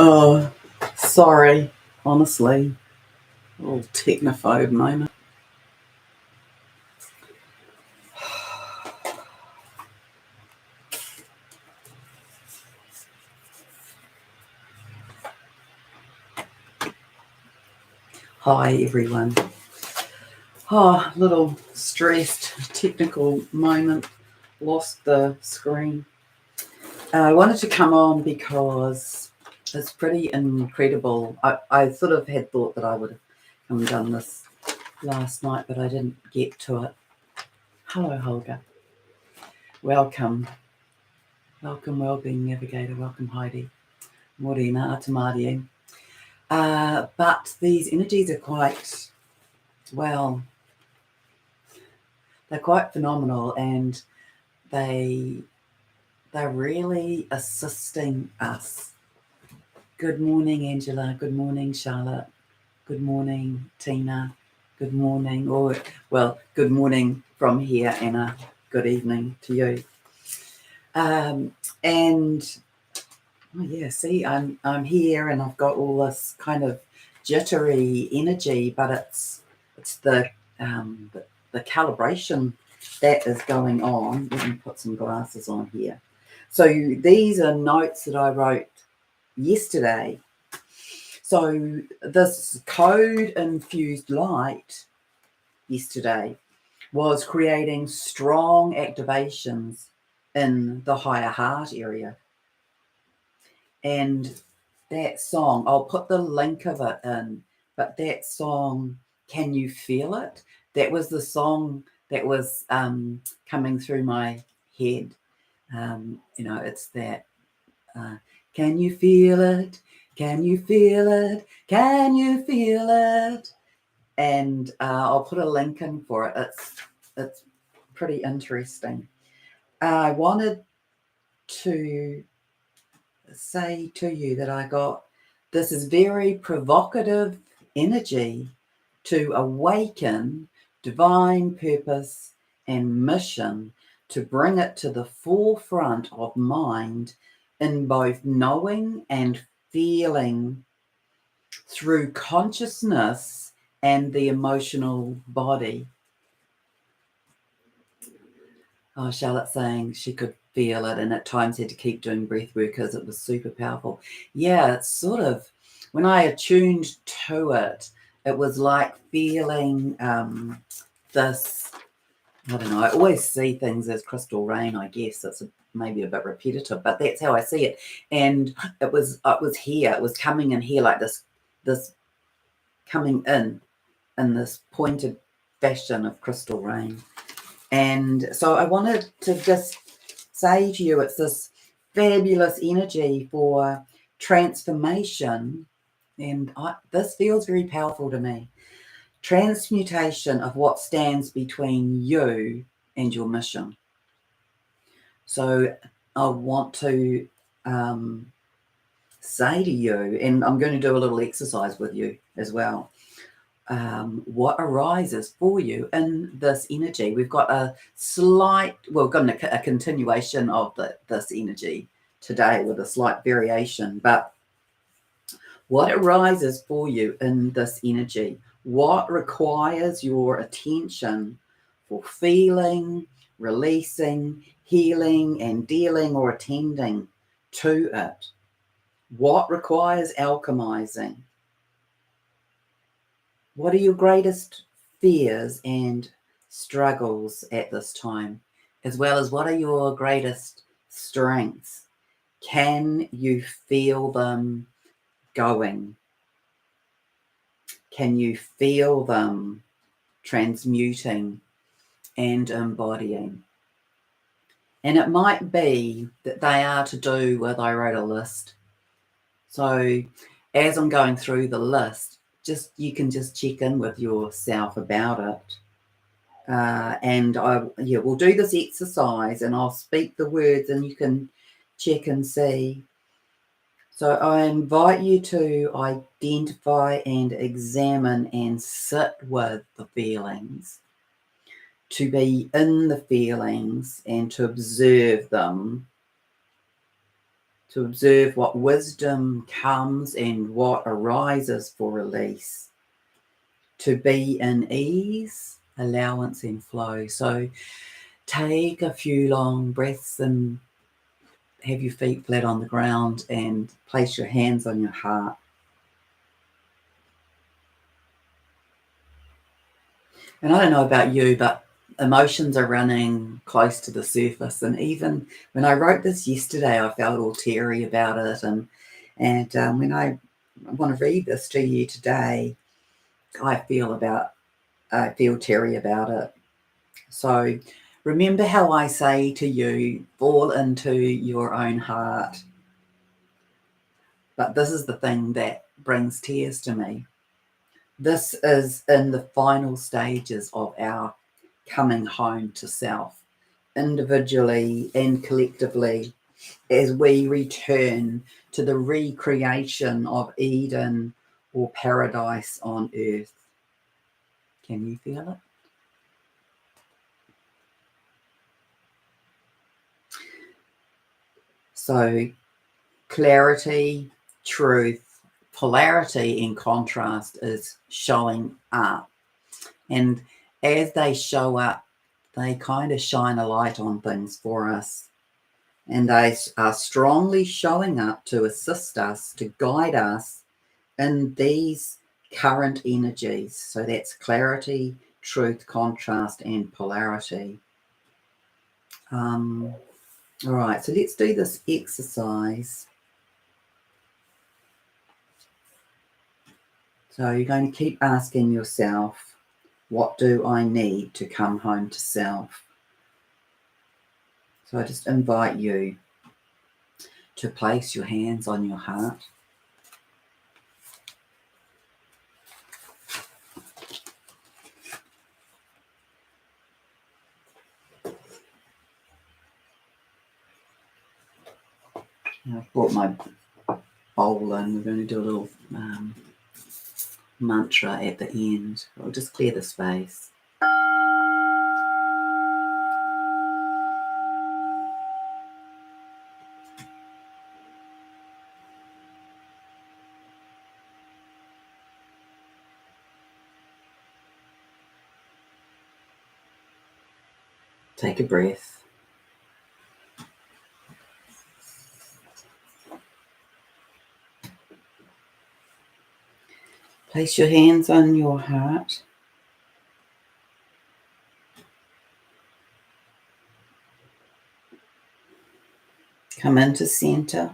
Oh, sorry, honestly. A little technophobe moment. Hi, everyone. Oh, little stressed technical moment. Lost the screen. I wanted to come on because it's pretty incredible. I sort of had thought that I would have come and done this last night, but I didn't get to it. Hello, Holger. Welcome. Welcome, Wellbeing Navigator. Welcome, Heidi. Morena, Atamadi. But these energies are quite, well, they're quite phenomenal, and they're really assisting us. Good morning, Angela. Good morning, Charlotte. Good morning, Tina. Good morning, good morning from here, Anna. Good evening to you. And oh yeah, see, I'm here, and I've got all this kind of jittery energy, but it's the calibration that is going on. Let me put some glasses on here. So these are notes that I wrote yesterday. So this code-infused light yesterday was creating strong activations in the higher heart area. And that song, I'll put the link of it in, but that song, Can You Feel It? That was the song that was coming through my head. It's that, can you feel it? Can you feel it? Can you feel it? And I'll put a link in for it. It's pretty interesting. I wanted to say to you that I got this is very provocative energy to awaken divine purpose and mission, to bring it to the forefront of mind in both knowing and feeling through consciousness and the emotional body. Oh, Charlotte saying she could feel it, and at times had to keep doing breath work because it was super powerful. Yeah, it's sort of, when I attuned to it, it was like feeling this, I don't know, I always see things as crystal rain, I guess. It's maybe a bit repetitive, but that's how I see it. And it was here, it was coming in here like this coming in this pointed fashion of crystal rain. And so I wanted to just say to you, it's this fabulous energy for transformation. And this feels very powerful to me. Transmutation of what stands between you and your mission. So I want to say to you, and I'm going to do a little exercise with you as well. What arises for you in this energy. We've got a continuation of this energy today with a slight variation, but what arises for you in this energy? What requires your attention for feeling, releasing, healing, and dealing or attending to it? What requires alchemizing? What are your greatest fears and struggles at this time, as well as what are your greatest strengths? Can you feel them going? Can you feel them transmuting and embodying? And it might be that they are to do with, I wrote a list. So as I'm going through the list, you can just check in with yourself about it. And we'll do this exercise, and I'll speak the words, and you can check and see. So I invite you to identify and examine and sit with the feelings, to be in the feelings and to observe them, to observe what wisdom comes and what arises for release, to be in ease, allowance, and flow. So take a few long breaths and have your feet flat on the ground and place your hands on your heart. And I don't know about you, but emotions are running close to the surface. And even when I wrote this yesterday, I felt all teary about it. And when I want to read this to you today, I feel teary about it. So remember how I say to you, fall into your own heart. But this is the thing that brings tears to me. This is in the final stages of our coming home to self, individually and collectively, as we return to the recreation of Eden or paradise on earth. Can you feel it? So clarity, truth, polarity in contrast is showing up. And as they show up, they kind of shine a light on things for us. And they are strongly showing up to assist us, to guide us in these current energies. So that's clarity, truth, contrast, and polarity. All right, so let's do this exercise. So you're going to keep asking yourself, what do I need to come home to self? So I just invite you to place your hands on your heart. I've brought my bowl in. We're going to do a little mantra at the end. I'll just clear the space. Take a breath. Place your hands on your heart. Come into center.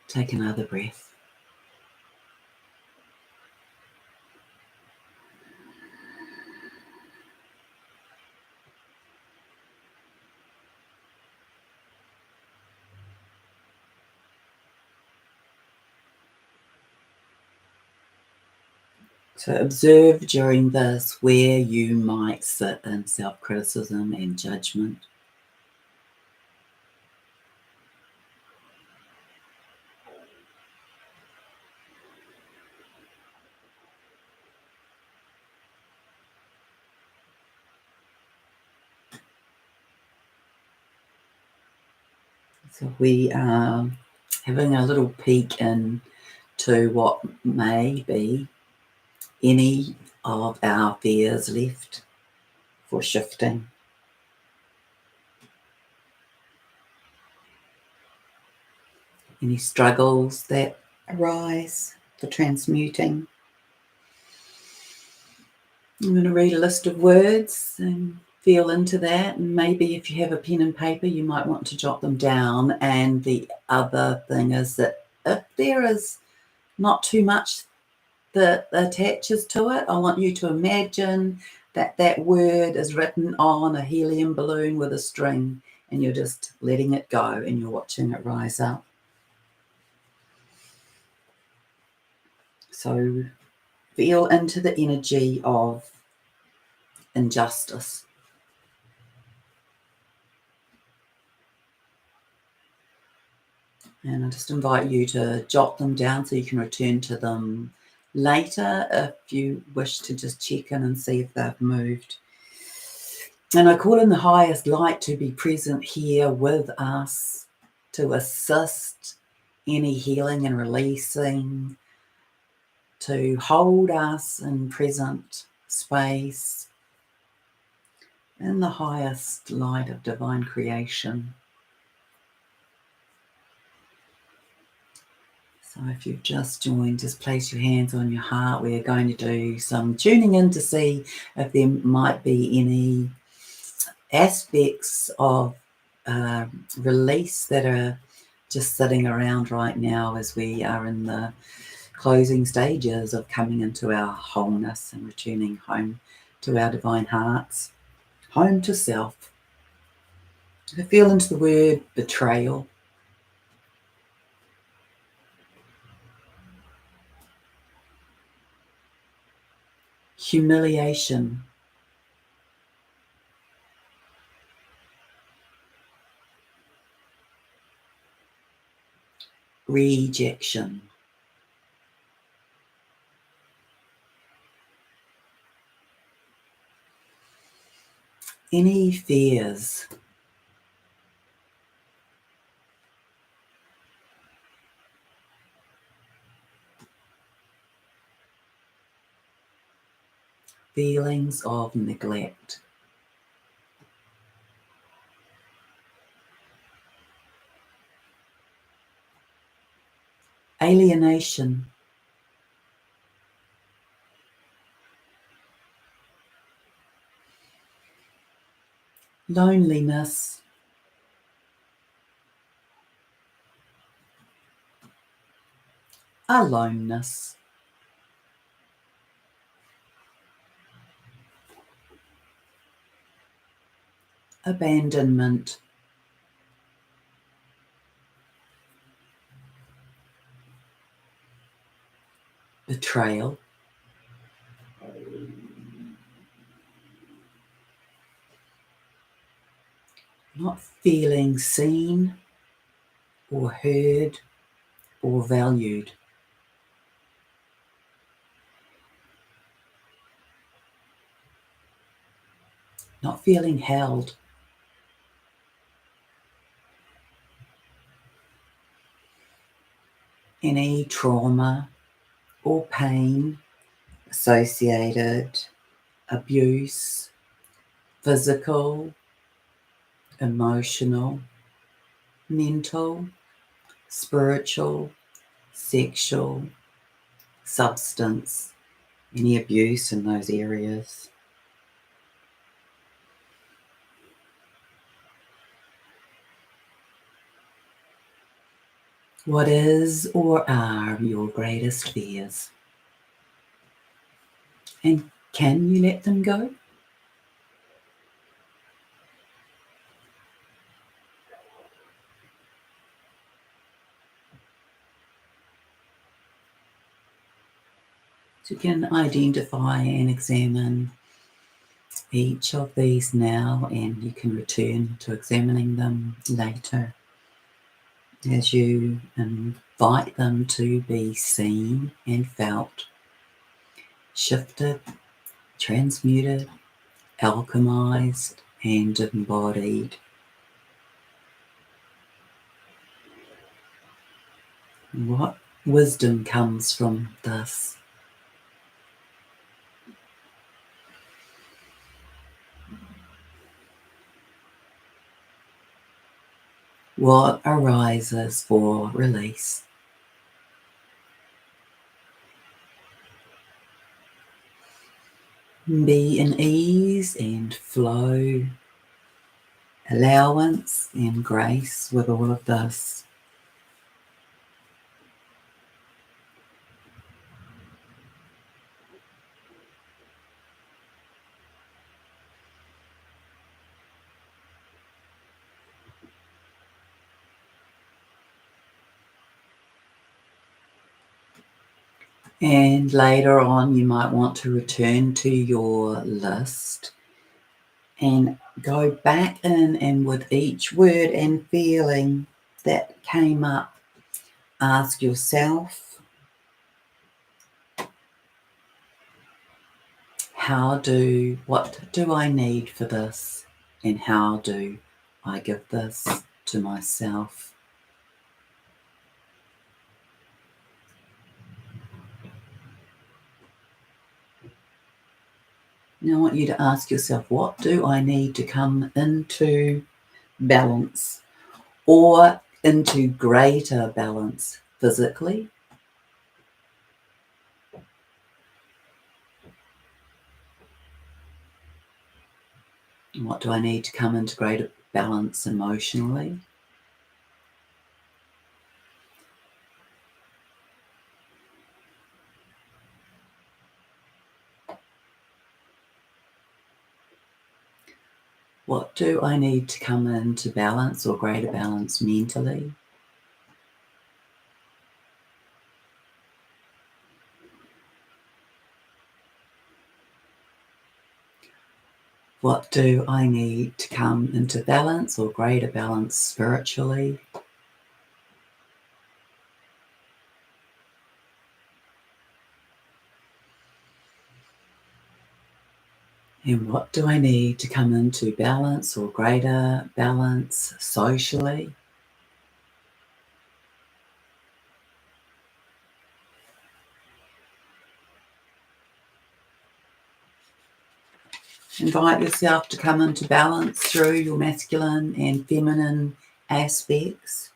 Take another breath. So observe during this where you might sit in self-criticism and judgment. So we are having a little peek into what may be any of our fears left for shifting. Any struggles that arise for transmuting. I'm going to read a list of words and feel into that. And maybe if you have a pen and paper, you might want to jot them down. And the other thing is that if there is not too much that attaches to it, I want you to imagine that that word is written on a helium balloon with a string, and you're just letting it go and you're watching it rise up. So feel into the energy of injustice. And I just invite you to jot them down so you can return to them later if you wish to just check in and see if they've moved. And I call in the highest light to be present here with us, to assist any healing and releasing, to hold us in present space in the highest light of divine creation. So if you've just joined, just place your hands on your heart. We're going to do some tuning in to see if there might be any aspects of release that are just sitting around right now as we are in the closing stages of coming into our wholeness and returning home to our divine hearts, home to self. I feel into the word betrayal, humiliation, rejection, any fears, feelings of neglect, alienation, loneliness, aloneness, abandonment, betrayal, not feeling seen or heard or valued, not feeling held, any trauma or pain associated, abuse, physical, emotional, mental, spiritual, sexual, substance, any abuse in those areas. What is or are your greatest fears? And can you let them go? So you can identify and examine each of these now, and you can return to examining them later as you invite them to be seen and felt, shifted, transmuted, alchemized, and embodied. What wisdom comes from this? What arises for release? Be in ease and flow, allowance and grace with all of this. And later on, you might want to return to your list and go back in, and with each word and feeling that came up, ask yourself, what do I need for this? And how do I give this to myself? Now I want you to ask yourself, what do I need to come into balance or into greater balance physically? And what do I need to come into greater balance emotionally? What do I need to come into balance or greater balance mentally? What do I need to come into balance or greater balance spiritually? And what do I need to come into balance or greater balance socially? Invite yourself to come into balance through your masculine and feminine aspects.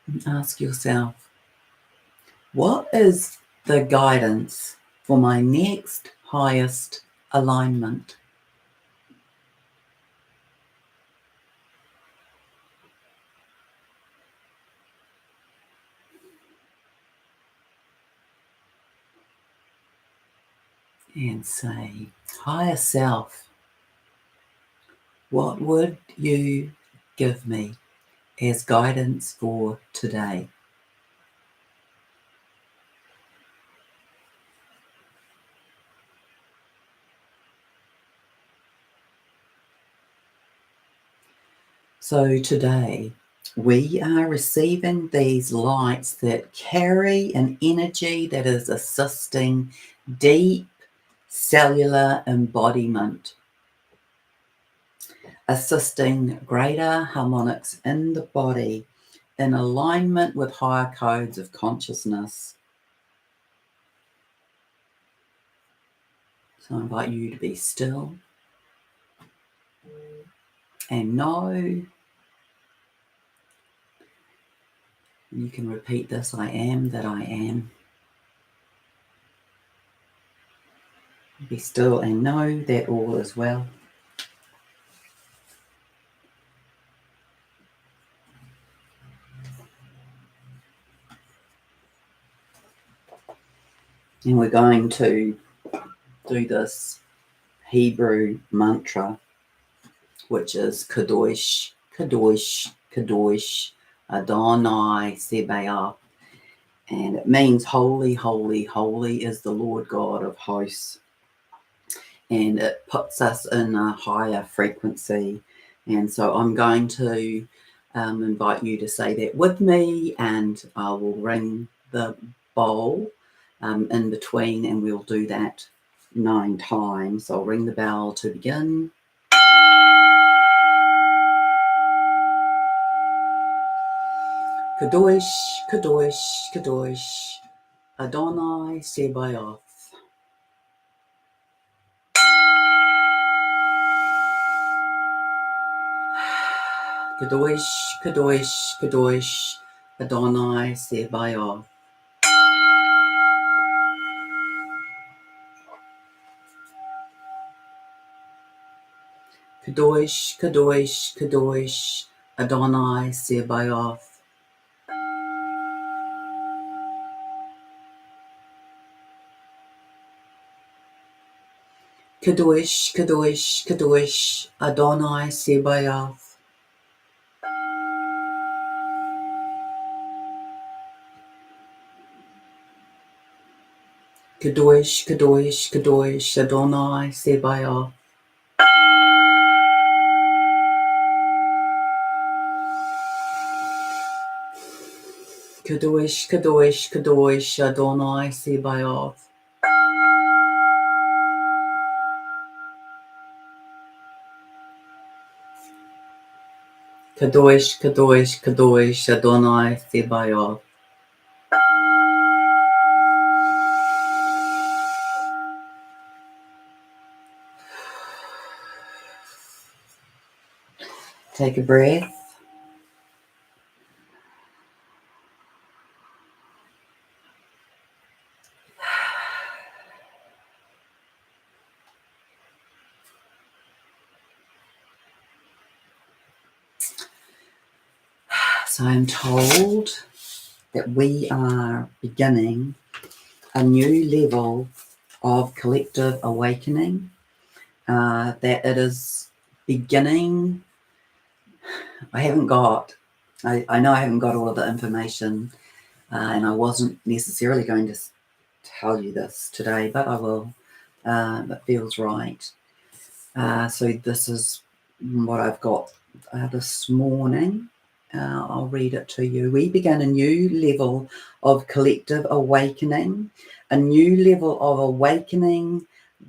And ask yourself, what is the guidance for my next highest alignment? And say, higher self, what would you give me as guidance for today? So today, we are receiving these lights that carry an energy that is assisting deep cellular embodiment, assisting greater harmonics in the body in alignment with higher codes of consciousness. So I invite you to be still and know. You can repeat this, I am that I am. Be still and know that all is well. And we're going to do this Hebrew mantra, which is Kadoish, Kadoish, Kadoish, Adonai Tsebayoth. And it means holy, holy, holy is the Lord God of hosts. And it puts us in a higher frequency. And so I'm going to invite you to say that with me, and I will ring the bowl in between, and we'll do that 9 times. I'll ring the bell to begin. Kadoish, Kadoish, Kadoish, Adonai Tsebayoth. Kadoish, Kadoish, Kadoish, Adonai Tsebayoth. Kadoish, Kadoish, Kadoish, Adonai Tsebayoth. Kadoish, Kadoish, Kadoish, Adonai Tsebayoth. Kadoish, Kadoish, Kadoish, Adonai Tsebayoth. Kadoish, Kadoish, Kadoish, Adonai Tsebayoth. Kadoish, Kadoish, Kadoish, Adonai Tsebayoth. Take a breath. So I'm told that we are beginning a new level of collective awakening, that it is beginning. I know I haven't got all of the information, and I wasn't necessarily going to tell you this today, but I will. It feels right. So this is what I've got this morning. I'll read it to you. We begin a new level of collective awakening, a new level of awakening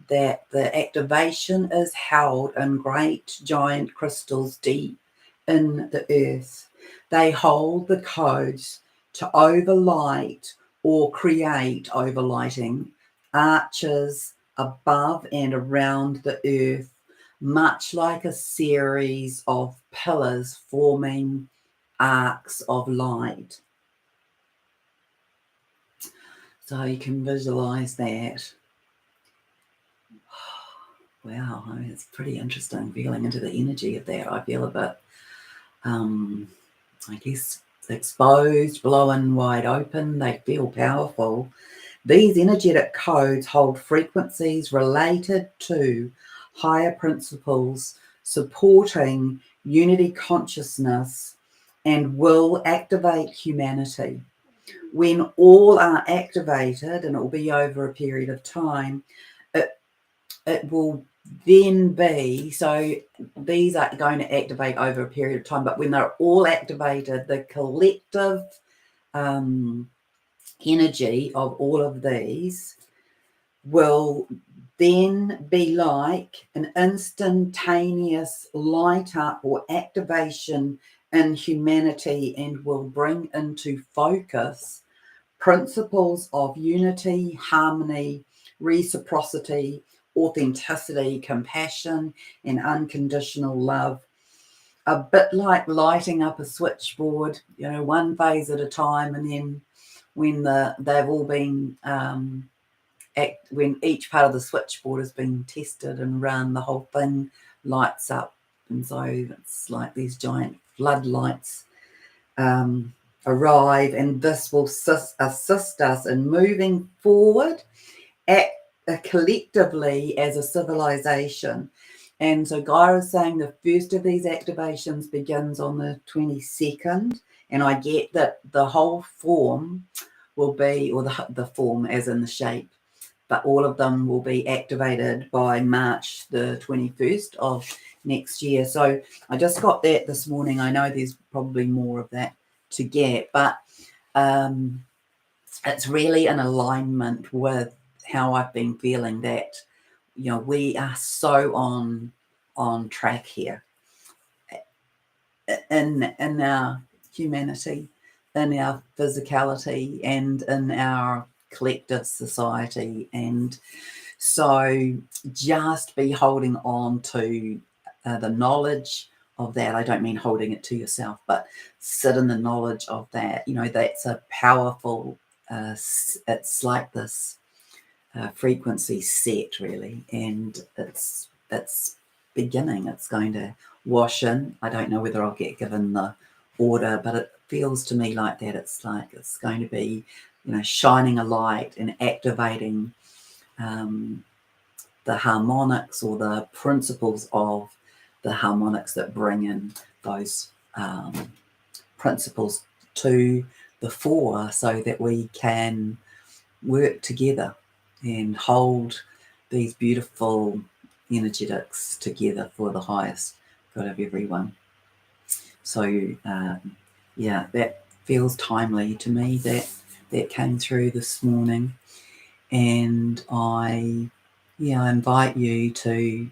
that the activation is held in great giant crystals deep in the earth. They hold the codes to overlight or create overlighting arches above and around the earth, much like a series of pillars forming arcs of light. So you can visualize that. Wow, I mean, it's pretty interesting feeling into the energy of that. I feel a bit, I guess, exposed, blowing wide open. They feel powerful. These energetic codes hold frequencies related to higher principles supporting unity consciousness and will activate humanity. When all are activated, and it will be over a period of time, it will then be, so these are going to activate over a period of time, but when they're all activated, the collective energy of all of these will then be like an instantaneous light up or activation in humanity and will bring into focus principles of unity, harmony, reciprocity, authenticity, compassion, and unconditional love. A bit like lighting up a switchboard, one phase at a time, and then when they've all been when each part of the switchboard has been tested and run, the whole thing lights up. And so it's like these giant floodlights arrive, and this will assist us in moving forward collectively as a civilization. And so GAIA is saying the first of these activations begins on the 22nd, and I get that the whole form will be, or the form as in the shape, but all of them will be activated by March the 21st of next year. So I just got that this morning. I know there's probably more of that to get, but it's really in alignment with how I've been feeling that, we are so on track here in our humanity, in our physicality, and in our collective society. And so just be holding on to the knowledge of that. I don't mean holding it to yourself, but sit in the knowledge of that. That's a powerful, it's like this frequency set, really, and it's beginning. It's going to wash in. I don't know whether I'll get given the order, but it feels to me like that. It's like it's going to be, shining a light and activating the harmonics or the principles of the harmonics that bring in those principles to the fore, so that we can work together and hold these beautiful energetics together for the highest good of everyone. So yeah, that feels timely to me that came through this morning. And I invite you to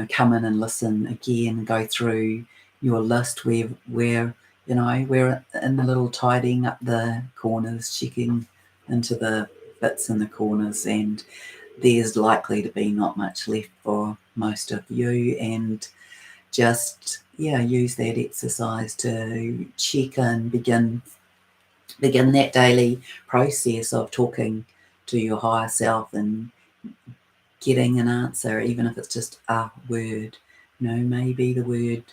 come in and listen again, go through your list where we're in the little tidying up the corners, checking into the bits in the corners, and there's likely to be not much left for most of you. And just use that exercise to check in, begin that daily process of talking to your higher self and getting an answer, even if it's just a word. Maybe the word,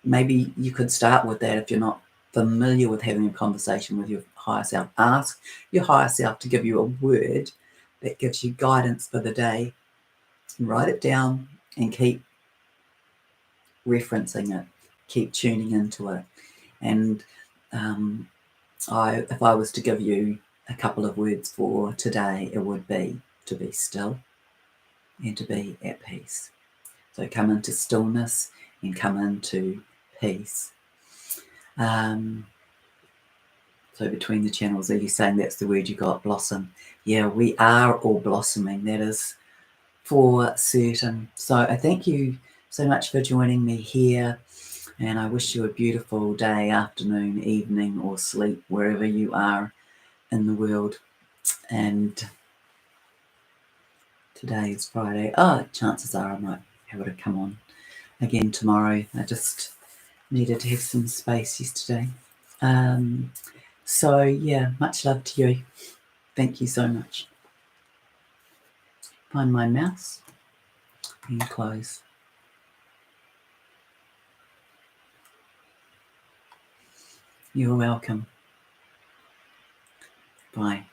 maybe you could start with that if you're not familiar with having a conversation with your higher self. Ask your higher self to give you a word that gives you guidance for the day. Write it down and keep referencing it, keep tuning into it. And if I was to give you a couple of words for today, it would be to be still and to be at peace. So come into stillness and come into peace. So between the channels, are you saying that's the word you got, blossom? Yeah, we are all blossoming. That is for certain. So I thank you so much for joining me here. And I wish you a beautiful day, afternoon, evening, or sleep, wherever you are in the world. And today is Friday. Chances are I might be able to come on again tomorrow. I just needed to have some space yesterday. So yeah, much love to you. Thank you so much. Find my mouse and close. You're welcome. Bye.